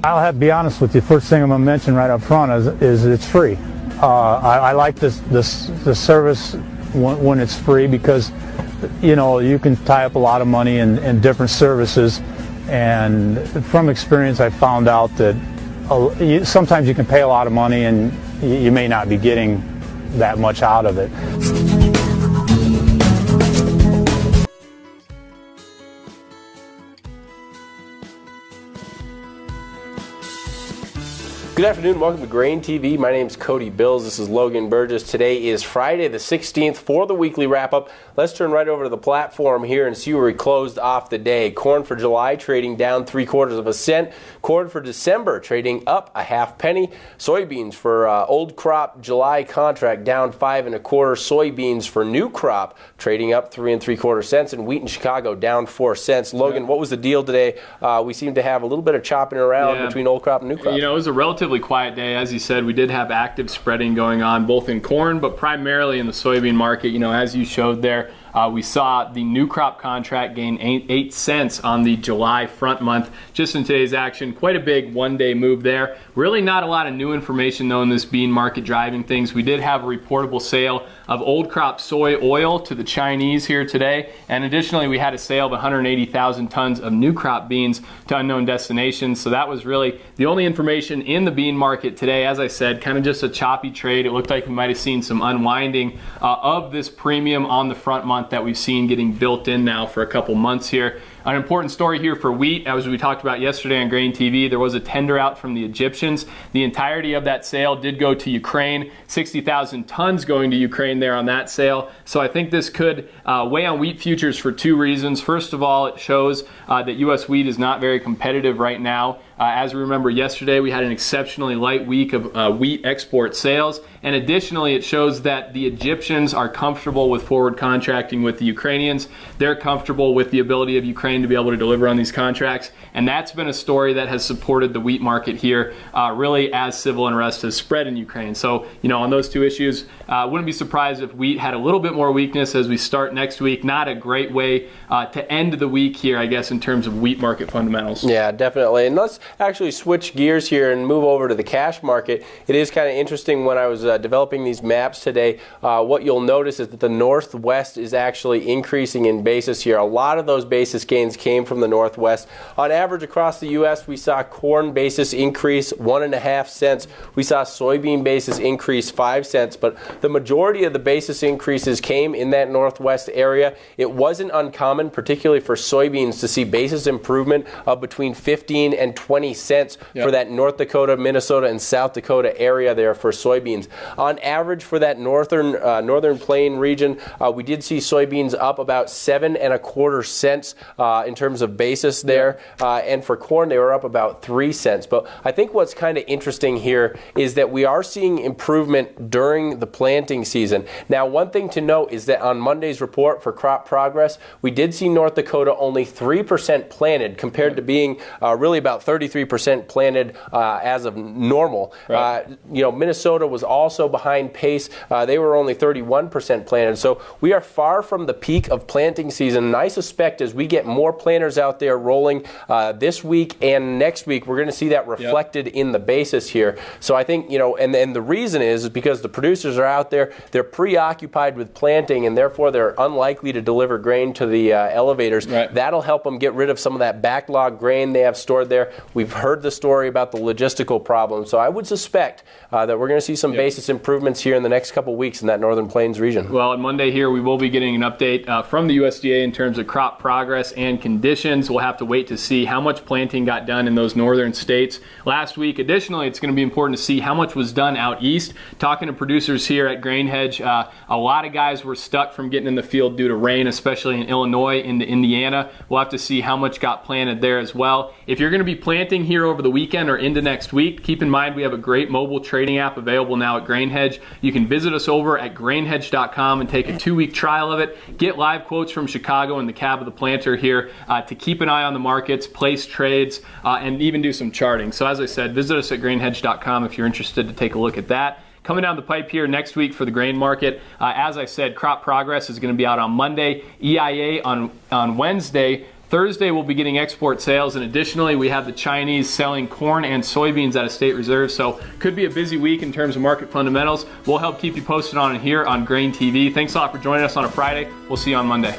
I'll have to be honest with you. First thing I'm going to mention right up front is it's free. I like this service when it's free because, you know, you can tie up a lot of money in different services, and from experience I found out that sometimes you can pay a lot of money and you may not be getting that much out of it. Good afternoon, welcome to GrainTV. My name is Cody Bills. This is Logan Burgess. Today is Friday the 16th for the weekly wrap-up. Let's turn right over to the platform here and see where we closed off the day. Corn for July trading down 3/4 cent. Corn for December trading up a half penny. Soybeans for old crop July contract down 5 1/4. Soybeans for new crop trading up 3 3/4 cents. And wheat in Chicago down 4 cents. Logan, what was the deal today? We seem to have a little bit of chopping around between old crop and new crop. You know, it was a relatively quiet day. As you said, we did have active spreading going on both in corn but primarily in the soybean market. You know, as you showed there, we saw the new crop contract gain 8 cents on the July front month just in today's action. Quite a big one-day move there. Really not a lot of new information though in this bean market driving things. We did have a reportable sale of old crop soy oil to the Chinese here today, and additionally we had a sale of 180,000 tons of new crop beans to unknown destinations. So that was really the only information in the bean market today. As I said, kind of just a choppy trade. It looked like we might have seen some unwinding of this premium on the front month that we've seen getting built in now for a couple months here. An important story here for wheat, as we talked about yesterday on GrainTV, there was a tender out from the Egyptians. The entirety of that sale did go to Ukraine, 60,000 tons going to Ukraine there on that sale. So I think this could weigh on wheat futures for two reasons. First of all, it shows that U.S. wheat is not very competitive right now. As we remember yesterday, we had an exceptionally light week of wheat export sales. And additionally, it shows that the Egyptians are comfortable with forward contracting with the Ukrainians. They're comfortable with the ability of Ukraine to be able to deliver on these contracts. And that's been a story that has supported the wheat market here, really as civil unrest has spread in Ukraine. So, you know, on those two issues, wouldn't be surprised if wheat had a little bit more weakness as we start next week. Not a great way to end the week here, I guess, in terms of wheat market fundamentals. Yeah, definitely. And let's actually switch gears here and move over to the cash market. It is kind of interesting when I was developing these maps today. What you'll notice is that the Northwest is actually increasing in basis here. A lot of those basis gains came from the Northwest. On average across the U.S., we saw corn basis increase 1.5 cents. We saw soybean basis increase 5 cents, but the majority of the basis increases came in that Northwest area. It wasn't uncommon, particularly for soybeans, to see basis improvement of between 15 and 20 cents for that North Dakota, Minnesota, and South Dakota area there for soybeans. On average for that northern plain region, we did see soybeans up about 7 1/4 cents in terms of basis there, and for corn they were up about 3 cents. But I think what's kind of interesting here is that we are seeing improvement during the planting season. Now, one thing to note is that on Monday's report for crop progress, we did see North Dakota only 3% planted compared to being really about 33% planted as of normal. You know, Minnesota was also behind pace. They were only 31% planted. So we are far from the peak of planting season. And I suspect as we get more planters out there rolling this week and next week, we're going to see that reflected in the basis here. So I think, you know, and the reason is because the producers are out there, they're preoccupied with planting, and therefore they're unlikely to deliver grain to the elevators. That'll help them get rid of some of that backlog grain they have stored there. We've heard the story about the logistical problems. So I would suspect that we're going to see some basis improvements here in the next couple weeks in that Northern Plains region. Well, on Monday here, we will be getting an update from the USDA in terms of crop progress and conditions. We'll have to wait to see how much planting got done in those northern states last week. Additionally, it's going to be important to see how much was done out east. Talking to producers here at Grain Hedge, a lot of guys were stuck from getting in the field due to rain, especially in Illinois, into Indiana. We'll have to see how much got planted there as well. If you're going to be planting here over the weekend or into next week, keep in mind we have a great mobile trading app available now at Grain Hedge. You can visit us over at grainhedge.com and take a 2-week trial of it. Get live quotes from Chicago in the cab of the planter here to keep an eye on the markets, place trades, and even do some charting. So as I said, visit us at grainhedge.com if you're interested to take a look at that. Coming down the pipe here next week for the grain market, as I said, crop progress is going to be out on Monday, EIA on Wednesday, Thursday, we'll be getting export sales, and additionally, we have the Chinese selling corn and soybeans at a state reserve, so could be a busy week in terms of market fundamentals. We'll help keep you posted on it here on GrainTV. Thanks a lot for joining us on a Friday. We'll see you on Monday.